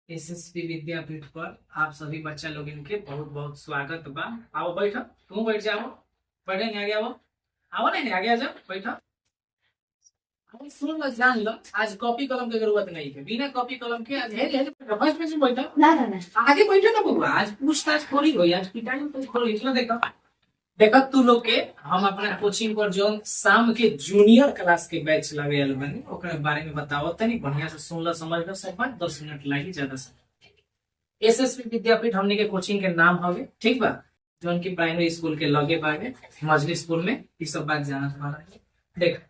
SSP विद्यापीठ पर आप सभी बच्चा लोग इनके बहुत बहुत स्वागत बा। आओ बैठो, तुम बैठ जाओ। बैठे नहीं आगे आओ, आओ नहीं आगे आ जाओ, बैठो। अब सुन लो, जान लो, आज कॉपी कलम की जरूरत नहीं है। बिना कॉपी कलम के आज है फर्स्ट में से बैठो। ना ना ना आगे बैठो ना बबुआ, आज पूछताछ थोड़ी हुई, आज पिटाई तो थोड़ी इतना देखो। देखो तू लोग के हम अपना कोचिंग पर जो शाम के जूनियर क्लास के बैच लगे बने ओकरे बारे में बताओ तनी बढ़िया से सुन लो, समझ लो। सब बात 10 मिनट लगी ज्यादा से। एसएसपी विद्यापीठ हमने के कोचिंग के नाम हवे, ठीक बा। जोन की प्राइमरी स्कूल के लगे बागे मजली स्कूल में ई सब बात जाना तुम्हारा। देख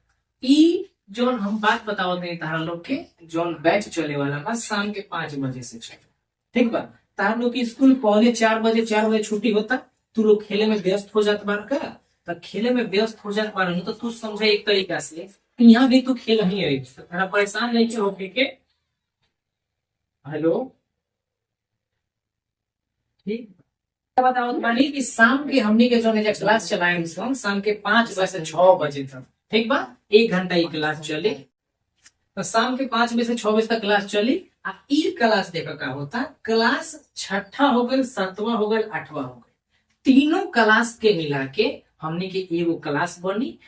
ई जोन हम बात बताओ थे तारा लोग के जोन बैच चले वाला बा शाम के 5 बजे से चले, ठीक बा। तारा लोग की स्कूल पौने 4 बजे छुट्टी होता, तू लोग खेले में व्यस्त हो जात बार का। तो खेले में व्यस्त हो जात बार तो तू समझे एक तरीका से यहाँ भी तू खेल ही है, थोड़ा परेशान नहीं हो के। हेलो, ठीक बताओ मानी कि शाम के हमने के जो क्लास चलाए शाम के 5 बजे से 6 बजे तक, ठीक बा। 1 घंटा ये क्लास चली, तो शाम के 5 बजे से 6 बजे तक क्लास चली। आ ई क्लास देखो का होता, क्लास छठा हो गए, 7वां हो गए, 8वां हो गए, तीनों क्लास के मिला के हमने के एगो क्लास बनी।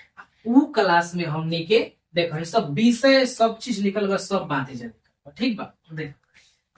उ क्लास में हमने के देखो सब विषय सब चीज लिखल बा, सब बातें जाए, ठीक बा। देख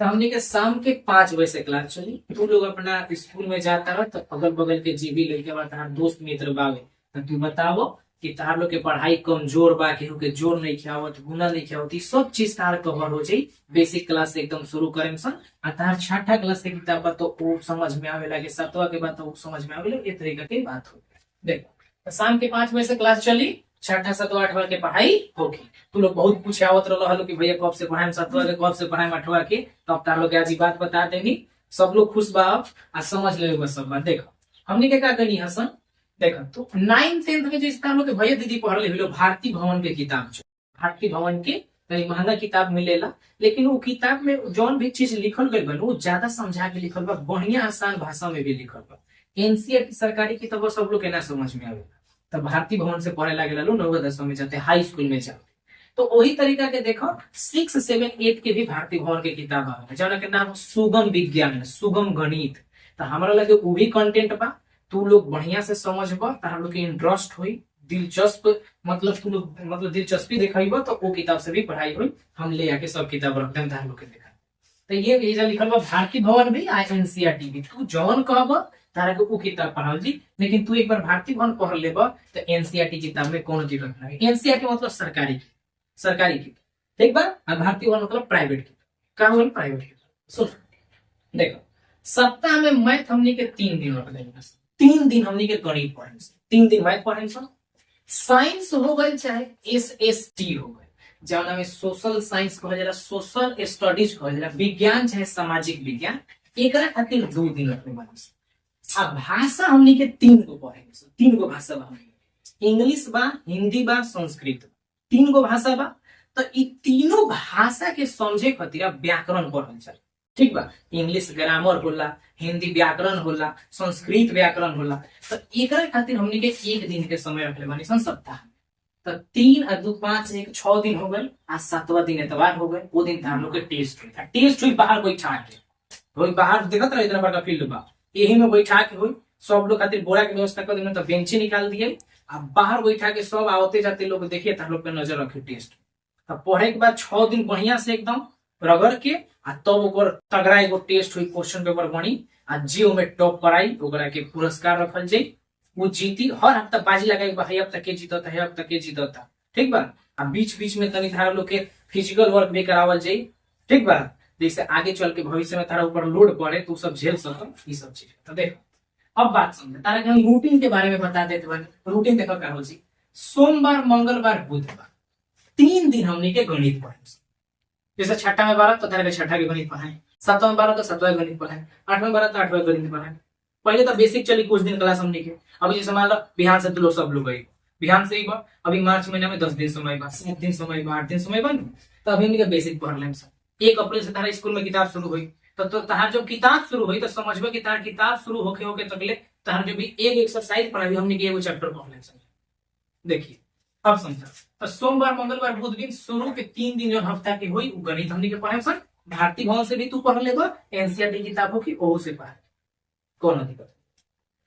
तो हमने के शाम के 5 बजे से क्लास चली। तू लोग अपना स्कूल में जाता रह, तो अगल बगल के जी भी लड़के बा, तार दोस्त मित्र बावे, तो तू बताओ कि तार लोग के पढ़ाई कमजोर बा, केहू के जोर नहीं खियावत, गुना नहीं खियावत, ई सब चीज तार कवर हो जाई बेसिक क्लास से एकदम शुरू करे में। आ तार छठा क्लास के किताब बा तो वो समझ में आवे लगे, 7वां के बाद तो वो समझ में आवे लगे, इस तरीके की बात हो। देखो तो शाम के 5 बजे से क्लास चली, छठा 7वां 8वां के पढ़ाई होगी। तू लोग बहुत पूछे आवत रहो कि भैया कब से पढ़ाए 7वां के, कब से पढ़ाए 8वां के, तो अब तार लोग आज बात बता देनी। सब लोग खुश बा आ समझ ले बस सब बात। देखो हमने के का करनी हसन, देखो तो 9 10 में जो तार लोग के भैया दीदी पढ़ ले भारती भवन के किताब, जो भारती भवन के कहीं महंगा किताब मिलेला, लेकिन वो किताब में जौन भी चीज लिखल गई बा वो ज्यादा समझा के लिखल बा, बढ़िया आसान भाषा में भी लिखल बा। एनसीईआरटी सरकारी किताब सब लोग के ना समझ में आवेला, तो भारतीय भवन से पढ़े लगे लो 9 10 में जाते, हाई स्कूल में जाते। तो वही तरीका के देखो 6 7 8 के भी भारतीय भवन के किताब आवे, जौन के नाम सुगम विज्ञान, सुगम गणित। तो हमारा लगे वो भी कंटेंट बा, तू लोग बढ़िया से समझबा, तारा लोग के इंटरेस्ट हुई, दिलचस्प मतलब तू लोग मतलब दिलचस्पी दिखाईबा तो वो किताब से भी पढ़ाई हुई। हम ले आके सब किताब रखते हैं तारा लोग के देखा। तो ये भेजा लिखल बा भारतीय भवन भी आ एनसीईआरटी भी, तू जौन कहबा तारा के वो किताब पढ़ाओ जी। लेकिन तू एक बार भारतीय भवन पढ़ लेबा तो एनसीईआरटी किताब में कोनो दिक्कत नहीं। एनसीईआरटी मतलब सरकारी की, सरकारी की, ठीक बा। और भारतीय भवन मतलब प्राइवेट की, का बोल प्राइवेट की। सुन देखो सप्ताह में मैथ हमनी के 3 दिन रख देंगे, 3 दिन हमनी के गणित पढ़ेंगे, 3 दिन मैथ पढ़ेंगे। साइंस हो गए चाहे एसएसटी हो गए, जौना में सोशल साइंस कहल जाला, सोशल स्टडीज कहल जाला, विज्ञान चाहे सामाजिक विज्ञान, एकरा खातिर 2 दिन रखने बानी। अब भाषा हमनी के 3 गो पढ़ेंगे, 3 गो भाषा बा, इंग्लिश बा, हिंदी बा, संस्कृत बा, 3 गो भाषा बा। तो इ तीनों भाषा के समझे खातिर व्याकरण पढ़ल जाए, ठीक बा। इंग्लिश ग्रामर होला, हिंदी व्याकरण होला, संस्कृत व्याकरण होला। तो एकरा खातिर हमनी के 1 दिन के समय रखले बानी सन सप्ताह। तो 3 और 2 5 1 6 दिन हो गए, आज 7वां दिन एतवार हो गए। वो दिन तार लोग के टेस्ट हुई, टेस्ट हुई बाहर बैठा के, वही बाहर देखत रहे इतना बड़का फील्ड बा, यही में बैठा के हुई। सब लोग खातिर बोरा के व्यवस्था कर देने, तो बेंचे निकाल दिए, अब बाहर बैठा के सब आवते जाते लोग देखिए, तार लोग पे नजर रखे टेस्ट। तो पढ़े के बाद 6 दिन बढ़िया से एकदम रगड़ के आ तब ओकर तगड़ा एगो टेस्ट हुई, क्वेश्चन पेपर बनी आ जे ओमे टॉप कराई ओकरा के पुरस्कार रखल जाई, वो जीती। हर हफ्ता बाजी लगाई बा, है हफ्ता के जीतता, है हफ्ता के जीतता, ठीक बा। आ बीच बीच में तनी थारा लोग के फिजिकल वर्क भी करावल जाई, ठीक बा, जैसे आगे चल के भविष्य में तारा ऊपर लोड पड़े तो सब झेल सको ये सब चीज। तो देखो अब बात समझे, तारा के हम रूटीन के बारे में बता देते बानी। रूटीन देखो का हो जी, सोमवार मंगलवार बुधवार 3 दिन हमने के गणित पढ़े। जैसे छठा में 12 तो तारा के छठा के गणित पढ़ाए, 7वां में 12 तो 7वां के गणित पढ़ाए, 8वां में 12 तो 8वां के गणित पढ़ाए। पहले तो बेसिक चली कुछ दिन क्लास हमने के। अभी जैसे मान लो बिहान से तो लोग सब लोग गए, बिहान से ही बा, अभी मार्च महीना में 10 दिन समय बा, 7 दिन समय बा, 8 दिन समय बा, तो अभी हमने बेसिक पढ़ लें। 1 अप्रैल से तारा स्कूल में किताब शुरू हुई, तो तार जब किताब शुरू हुई तो समझबे कि तार किताब शुरू होके होके तकले तार जो भी एक एक्सरसाइज पढ़ाई हमने के एगो चैप्टर पढ़ लें। देखिए अब समझा, तो सोमवार मंगलवार बुध दिन शुरू के 3 दिन जो हफ्ता के हुई गणित हमने के पढ़े सर भारती भवन से भी तू पढ़ लेबा, एनसीईआरटी किताबों की ओहू से पढ़, कोनो दिक्कत।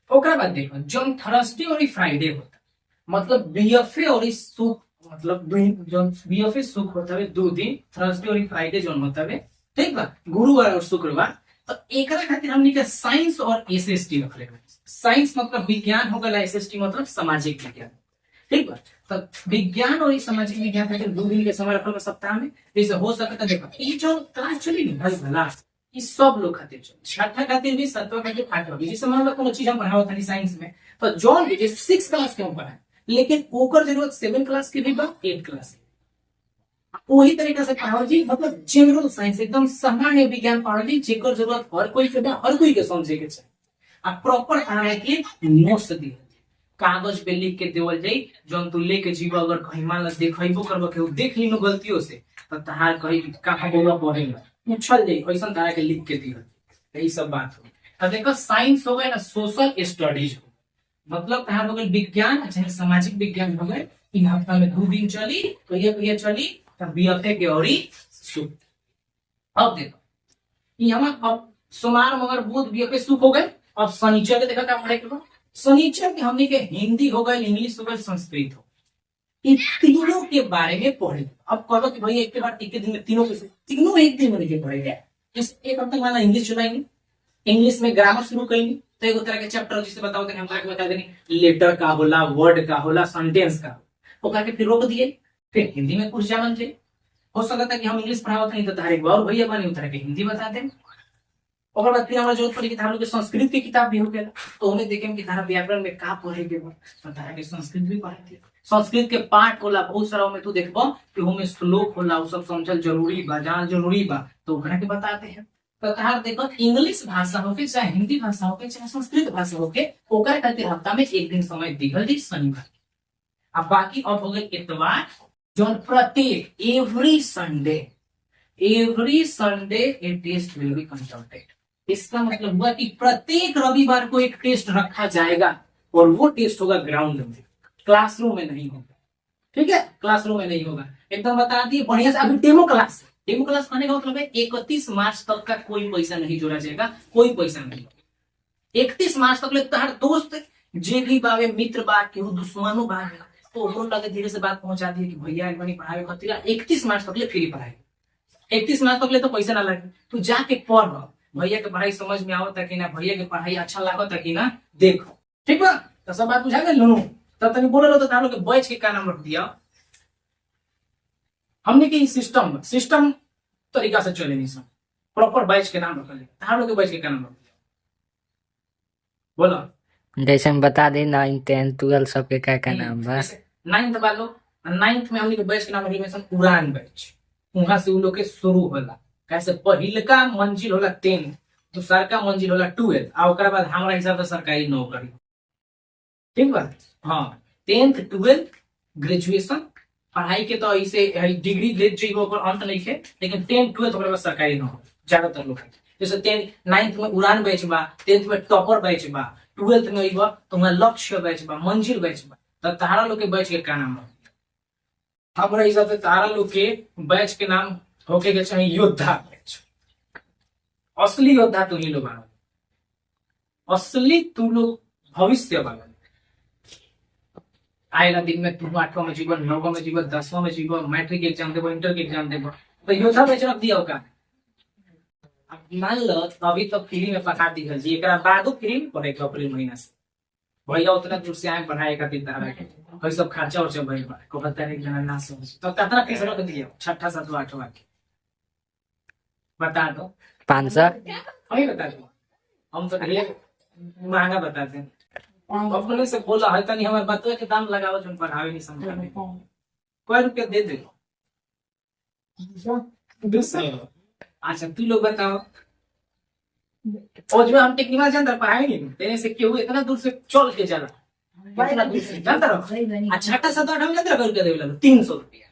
ओकरा बाद देखो जौन थर्सडे और फ्राइडे होता, मतलब बीएफए और सुख, मतलब जो बीएफए सुख होता है 2 दिन, थर्सडे और फ्राइडे जौन होता है, ठीक बा, गुरुवार और शुक्रवार। तो एकरा खातिर हमनी के साइंस और एसएसटी रख लेबे। साइंस मतलब विज्ञान हो गया, एसएसटी मतलब सामाजिक विज्ञान, ठीक बा। तो विज्ञान और सामाजिक विज्ञान खातिर 2 दिन के समय रखल सप्ताह में। जैसे हो सकता देखो ई जो क्लास चली न भाई भला, ई सब लोग खातिर चली, छठा खातिर भी, सातवां खातिर, आठवां भी। जैसे मान लो कोनो चीज हम पढ़ावत हनी साइंस में, तो जौन भी जैसे 6 क्लास के हम पढ़ाए, लेकिन ओकर जरूरत 7 क्लास के भी बा, 8 क्लास के। वही तरीका से पढ़ाओ जी, मतलब जनरल साइंस एकदम सामान्य विज्ञान पढ़ ली, जेकर जरूरत हर कोई के बा, हर कोई के समझे के चाहिए। आ प्रॉपर आने के नोट्स दी, कागज पे लिख के देवल जाई, जौन तू लेके जीव, अगर कहीं मान ला देखइबो करबो के देख लीनो गलतियों से, तो तहार कहीं कहां बोला पढ़ेला पूछल जाई, ऐसा तारा के लिख के दिहल, यही सब बात हो। तो देखो साइंस हो गए ना, सोशल स्टडीज हो, मतलब तहार हो गए विज्ञान, चाहे सामाजिक विज्ञान हो गए। इन हफ्ता में 2 दिन चली, तो ये चली तब बीएफए के और सुख। अब देखो यहाँ अब सोमवार मंगल बुध बीएफए सुख हो गए। अब शनिचर के देखा क्या पढ़े के बाद, शनिचर के हमने के हिंदी हो गए, इंग्लिश हो गए, संस्कृत हो, इन तीनों के बारे में पढ़े। अब कहो कि भाई एक के बाद एक दिन में तीनों एक दिन में नहीं पढ़ेंगे। जैसे एक हफ्ते माना इंग्लिश चलाएंगे, इंग्लिश में ग्रामर शुरू करेंगे, तो एक तरह के चैप्टर जिसे बताओ हम बता देंगे, लेटर का होला, वर्ड का होला, सेंटेंस का, ओकरा के फिर रोक दिए, फिर हिंदी में कुछ जानल जाए। हो सकता है कि हम इंग्लिश पढ़ावत नहीं, तो तारे एक बार भैया बनी उतर के हिंदी बता दें। और बाद फिर हमारा जरूरत पड़ी कि तारा के संस्कृत की किताब भी हो गया, तो उन्हें देखें कि तारा व्याकरण में का पढ़े के बा, तो तारा के संस्कृत भी पढ़े थे। संस्कृत के पाठ होला बहुत सारा में, तू देखबो कि उनमें श्लोक होला, उ सब समझल जरूरी बा, जान जरूरी बा, तो ओकरा के बताते हैं। तो तार देखो इंग्लिश भाषा होके, चाहे हिंदी भाषा होके, चाहे संस्कृत भाषा होके, ओकरा खातिर हफ्ता में 1 दिन समय दिहल जी, शनिवार। अब बाकी अब हो गए इतवार, जो प्रत्येक every Sunday a test will be conducted. इसका मतलब हुआ कि प्रत्येक रविवार को एक टेस्ट रखा जाएगा, और वो टेस्ट होगा ग्राउंड में, क्लासरूम में नहीं होगा, ठीक है, क्लासरूम में नहीं होगा। एकदम बता दिए बढ़िया से। अभी डेमो क्लास आने का मतलब है 31 मार्च तक का कोई पैसा नहीं जोड़ा जाएगा, कोई पैसा नहीं। 31 मार्च तक ले तार दोस्त जे भी बावे, मित्र बा, केहू दुश्मनो बा, तो उनको लगे धीरे से बात पहुंचा दिए कि भैया एक बार पढ़ाई खातिर 31 मार्च तक ले फ्री पढ़ाई, 31 मार्च तक ले तो पैसा ना लगे, तू जाके पढ़, भैया के पढ़ाई समझ में आवता कि ना, भैया के पढ़ाई अच्छा लागता कि ना, देखो, ठीक बा। तो सब बात बुझा गए लो, तब तक बोले तो तार लोग के बैच के का नाम रख दिया हमने के सिस्टम तरीका से चले नहीं सब, प्रॉपर बैच के नाम रख ले, तार लोग के बैच के का नाम रख दिया बोलो। जैसे हम बता दें 9, 10, 12 सबके का नाम बा। 9th वालों, 9th में हमने के बैच के नाम रख उड़ान बैच, वहां से उन लोग के शुरू होला। कैसे पहिलका मंजिल होला 10, दूसर का मंजिल होला 12, आ ओकरा बाद हमारा हिसाब से सरकारी नौकरी, ठीक बा। हाँ 10th 12th ग्रेजुएशन पढ़ाई के, तो ऐसे डिग्री ले जाइबो, ओकर अंत नहीं है, लेकिन 10th 12th ओकरा बाद सरकारी नौकरी ज्यादातर लोग। जैसे 9th में उड़ान बैच बा, 10th में टॉपर बैच बा, 12th में अइबा तो वहां लक्ष्य बैच बा, मंजिल बैच बा। तो तारा लोग के बैच के का नाम बा? हमारा हिसाब से तारा लोग के बैच के नाम होके के चाहिए योद्धा बैच। असली योद्धा तू ही लोग बना, असली तू लोग भविष्य बना। आएगा दिन में तू 8वां में जीवन, 9वां में जीवन, 10वां में जीवन, मैट्रिक एग्जाम देबो, इंटर के एग्जाम देबो, तो योद्धा बैच रख दिया होगा। अब मान लो अभी तो फ्री में पढ़ा दी जी, एक बाद फ्री में पढ़े अप्रैल महीना से, भैया उतना दूर से आए पढ़ाई का दिन तारा के, वही सब खर्चा उर्चा भइल बा, को बता एक जना ना समझ, तो कितना फीस रख दिया, 6ठा 7वां 8वां के बता दो 500। वही बता दो, हम तो ढेर महंगा बताते हैं। अपने से बोला है तनी हमारे बच्चे के दाम लगाओ, जो पढ़ावे नहीं समझा में, कोई रुपया दे दे। अच्छा तू लोग बताओ, और जो हम टेक्निकल जानते पढ़ाई नहीं तेरे से क्यों इतना दूर से चल के चला, इतना दूर से जानता रहो। अच्छा 6ठा 7वां हम जानते रहो रुपया देवे 300 रुपया,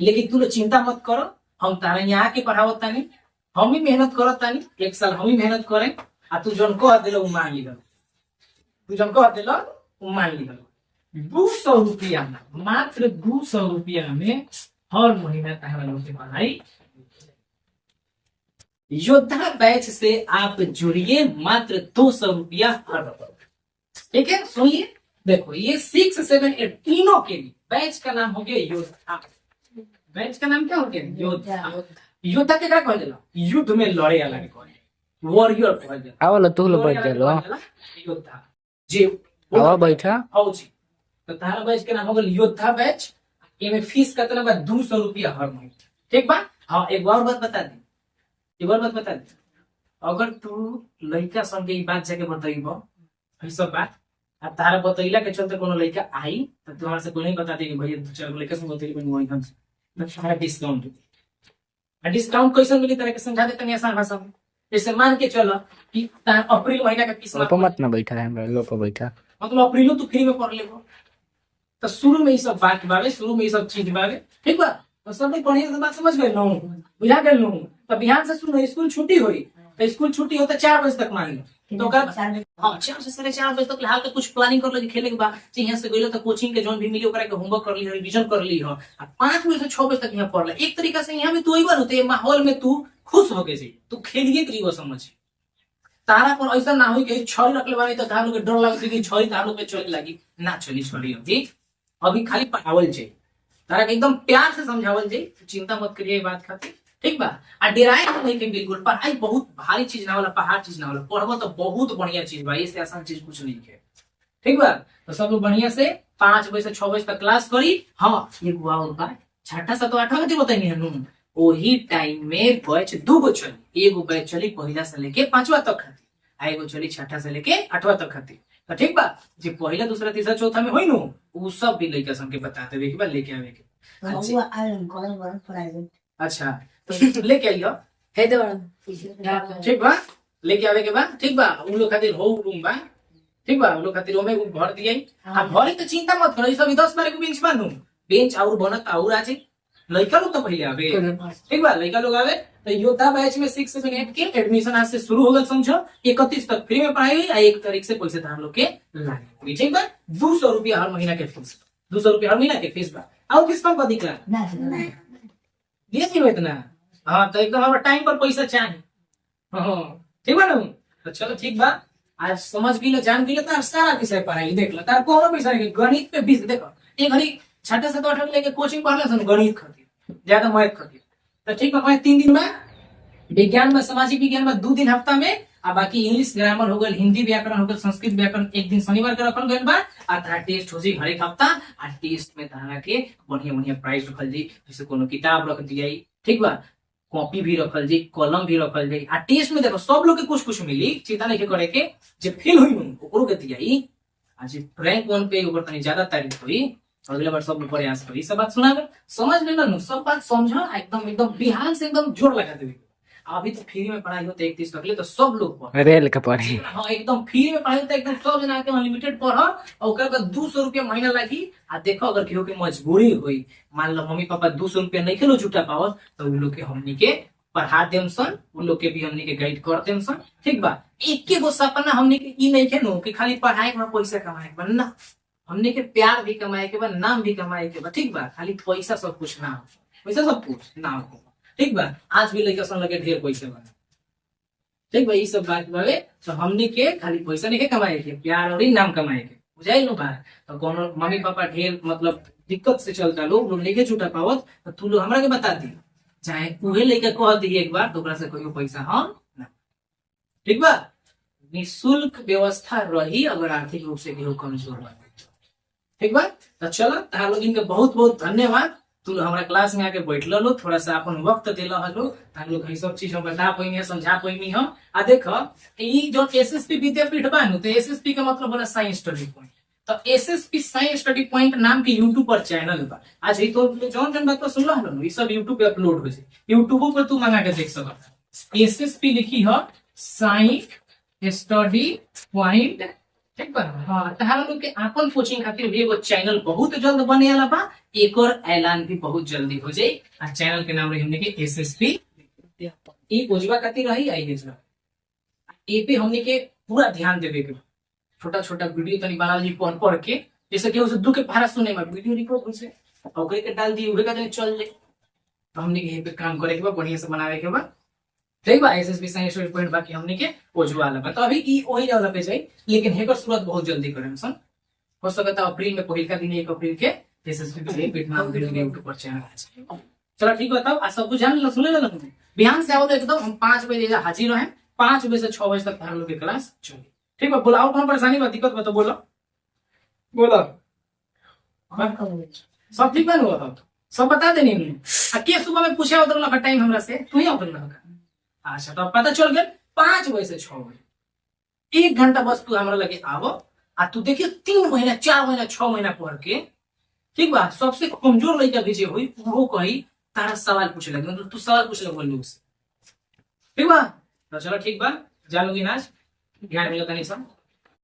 लेकिन तू लोग चिंता मत करो, हम तारा यहाँ के पढ़ावत तानी, हम ही मेहनत करत तानी, 1 साल हम ही मेहनत करें, आ तू जन कह दिलो मान ली, तू जन कह दिलो मान ली। 200 रुपया, मात्र 200 रुपया में हर महीना तारा लोग की पढ़ाई योद्धा बैच से आप जुड़िए, मात्र 200 रुपया हर रोज। ठीक है, सुनिए, देखो ये 6, 7, 8 तीनों के लिए बैच का नाम हो गया योद्धा। बैच का नाम क्या हो गया? योद्धा। योद्धा के क्या कहल, युद्ध में लड़े वाला के कहल, वॉरियर कहल जाला। आवल तू लो बैठ वॉरियर जालो कहल जाला योद्धा जी। आवा बैठा आओ जी, तो तारा बैच के नाम हो गया योद्धा बैच। एमे फीस कितना बा? 200 रुपया हर महीने। ठीक बा। हाँ, एक और बात बता दी, एक और बात बता दी, अगर तू लड़का सन के ई बात जाके बताइबो ई सब बात, आ तारा बतैला के चलते कोनो लड़का आई तो तू हमरा से कोई नहीं बता दे कि भैया दो चार लड़का से बतैली बनी वही हम से, तो सारा डिस्काउंट दे। आ डिस्काउंट कैसे मिली तरह के समझा दे तनी आसान भाषा में। जैसे मान के चलो कि अप्रैल महीना का फीस ऊपर मत ना बैठा है हमरा लो पर बैठा। मतलब अप्रैलो तू फ्री में पढ़ लेबो, तो शुरू में ये सब बात बावे, शुरू में ये सब चीज बावे। ठीक बा, तो सब लोग बढ़िया से बात समझ गए नो, बुझा गए नो। तो बिहान से शुरू स्कूल छुट्टी हुई, तो स्कूल छुट्टी होता 4 बजे तक मान लो, तो हाँ 4 से 4:30 बजे तक फिलहाल तो कुछ प्लानिंग कर लो कि खेले के बाद यहाँ से गइलो तो कोचिंग के जोन भी मिली ओकरा के होमवर्क कर ली, रिवीजन कर ली हो। 5 बजे से 6 बजे तक यहाँ पढ़ ले। एक तरीका से यहाँ में तू अइबा तो ये माहौल में तू खुश हो के जी, तू खेलिए के लिए समझ। तारा पर ऐसा ना हो कि छड़ी रखले बानी तो तार लोग के डर लगती कि छड़ी तार लोग पे चली लगी ना, चली छड़ी जी। अभी खाली पढ़ावल चाहिए, तारा के एकदम प्यार से समझावल चाहिए, चिंता मत करिए बात खातिर। ठीक बा। आ डेराए नहीं के बिल्कुल, पढ़ाई बहुत भारी चीज ना होला, पहाड़ चीज ना होला, पढ़बो तो बहुत बढ़िया चीज बा, इससे आसान चीज कुछ नहीं है। ठीक बा, तो सब लोग बढ़िया से 5 बजे से 6 बजे तक क्लास करी। हाँ, ये हुआ उनका 6ठा 7 8 बजे बताइए हनु वही टाइम में बैच 2 गो चली। एगो बैच चली पहला से लेके 5वां तक खाती, आ एगो चली 6ठा से लेके 8वां तक खाती। तो ठीक बा, जे पहला दूसरा तीसरा चौथा में होई नु उ सब भी लइका सब के बता देवे के बा, लेके आवे के। अच्छा, तो लेके आइयो हे दे बड़ा। ठीक बा, लेके आवे के बा। ठीक बा, उन लोग खातिर हो रूम बा। ठीक बा, उन लोग खातिर ओमे भर दिए। आ भरी तो चिंता मत करो, ई सब 10 12 के बेंच बानू, बेंच और बनत और आजे लइका लोग तो पहले आवे। ठीक बा, लइका लोग आवे। तो योद्धा बैच में 6 7 8 के एडमिशन आज से शुरू हो गल, समझो 31 तक फ्री में पढ़ाई हुई, 1 तारीख से पैसे धार लोग के लागे। ठीक बा, 200 रुपया हर महीना के फीस, 200 रुपया हर महीना के फीस बा। और किस कम दिख रहा दिए नहीं इतना। हाँ, तो एकदम हमारा टाइम पर पैसा चाहिए। हाँ, ठीक बा ना। तो चलो ठीक बा, आज समझ गई जान गई तो सारा विषय पढ़ाई देख लो, तार कोनो विषय नहीं। गणित पे 20 देखो, एक घड़ी 6ठा से 8ठा लेके कोचिंग पढ़ ले, गणित खातिर ज्यादा मैथ खातिर। तो ठीक बा, मैं 3 दिन में विज्ञान में, सामाजिक विज्ञान में 2 दिन हफ्ता में, आ बाकी इंग्लिश ग्रामर हो गल, हिंदी व्याकरण हो गल, संस्कृत व्याकरण 1 दिन शनिवार के रखल गइल बा। आ तारा टेस्ट हो जी हर एक हफ्ता। आ टेस्ट में तारा के बढ़िया बढ़िया प्राइज रखल जी, जैसे कोनो किताब रख दिया। ठीक बा, कॉपी भी रखल जी, कलम भी रखल जी। आ टेस्ट में देखो सब लोग के कुछ कुछ मिली, चिंता नहीं करे के। जे फेल हुई नु ओकरो के दियाई, आ जे रैंक 1 पे ओकर तनी ज्यादा तारीफ हुई, अगले बार सब लोग प्रयास करी। सब बात सुना समझ लेना नु, सब बात समझो, एकदम एकदम बिहान से एकदम जोर लगा देवे। अभी तो फ्री में पढ़ाई होता है 31 तक ले, तो सब लोग पढ़ रेल के पढ़ी। हाँ, एकदम फ्री में पढ़ाई होता है, एकदम सब जना के अनलिमिटेड पढ़। और ओकर बाद 200 रुपया महीना लगी। आ देखो अगर केहू के मजबूरी हुई, मान लो मम्मी पापा 200 रुपया नहीं खेलो जुटा पावत, तो उन लोग के हमनी के पढ़ा देम सन, उन लोग के भी हमनी के गाइड कर देम सन। ठीक बा, एक गो सपना हमनी के ई नहीं खेनो कि खाली पढ़ाई में पैसा कमाए के बा ना, हमनी के प्यार भी कमाए के बा, नाम भी कमाए के बा। ठीक बा, खाली पैसा सब कुछ ना हो, पैसा सब कुछ ना हो। ठीक बा, आज भी लइका सन लगे ढेर पैसा बा। ठीक बा, ई सब बात बावे। तो हमनी के खाली पैसा नहीं के कमाए के, प्यार और नाम कमाए के, बुझाइल नु बात। तो कोनो मम्मी पापा ढेर मतलब दिक्कत से चलता लोग नहीं के छूटा पावत, तो तू लोग हमरा के बता दी, चाहे उहे लइका कह दी एक बार तो ओकरा से कोई पैसा हम ना। ठीक बा, निःशुल्क व्यवस्था रही अगर आर्थिक रूप से केहू कमजोर बा। ठीक बा, तो चलो तार लोग इनके बहुत बहुत धन्यवाद। तू हमारा क्लास में आके बैठल लो, थोड़ा सा अपन वक्त दिल हलो, तार लोग ये सब चीज हम बता पाइनी, समझा पाइनी हम। आ देखो ई जो एसएसपी विद्यापीठ बा नु, तो एसएसपी का मतलब होला साइंस स्टडी पॉइंट। तो एसएसपी साइंस स्टडी पॉइंट नाम के यूट्यूब पर चैनल बा। आज ही तो जौन जन बात सुनल हलो, ई सब यूट्यूब पे अपलोड हो जाए, यूट्यूब पर तू मंगा के देख सकत। एसएसपी लिखी हो साइंस स्टडी पॉइंट। ठीक बा, हाँ, तहारा लोग के आपन कोचिंग खातिर भी एगो चैनल बहुत जल्द बने वाला बा, एक और ऐलान भी बहुत जल्दी हो जाए। आ चैनल के नाम रही हमने के एसएसपी। ई खोजबा खातिर रही आई भेजबा, ए पे हमने के पूरा ध्यान देवे के, छोटा छोटा वीडियो तनी बना ली पढ़ पढ़ के, जैसे कि उसे दू के भाड़ा सुने में वीडियो रिकॉर्ड हो से ओकरे के डाल दी, उहे का चल जाए। तो हमने के पे काम करे के बा, बढ़िया से बनावे के बा। ठीक बा एसएसबी साइंस पॉइंट बाकी हमने के उज्ज्वल बा। तो अभी ई वही वाला पे जाई, लेकिन हेकर शुरुआत बहुत जल्दी करें सन। हो सकता है अप्रैल में पहिल का दिन 1 अप्रैल के एसएसबी के विetnam वीडियो यूट्यूब पर चैनल आ जाए। चलो ठीक बताओ, आ सब कुछ जान लो, सुन ले तुम। बिहान से आओ तो एकदम हम 5 बजे हाजिर रहे, 5 बजे से 6 बजे तक हम लोग की क्लास चली। ठीक बा, बोला और कौन परेशानी बा, दिक्कत बा तो बोलो बोलो। सब ठीक बा ना, सब बता देनी हमने। आ के सुबह में पूछे उधर का टाइम हमरा से, तू ही उधर लगा। अच्छा तो पता चल गया 5 बजे से 6 बजे 1 घंटा बस तू हमरा लगे आवो। आ तू देखिए 3 महीना 4 महीना 6 महीना पढ़ के, ठीक बा, सबसे कमजोर लड़का भी जे हुई वो कही तारा सवाल पूछे लगे, मतलब तू सवाल पूछे लगे बोल उससे। ठीक बा, तो चलो ठीक बा, जा लोगी नाच, ध्यान मिलो तनी सब।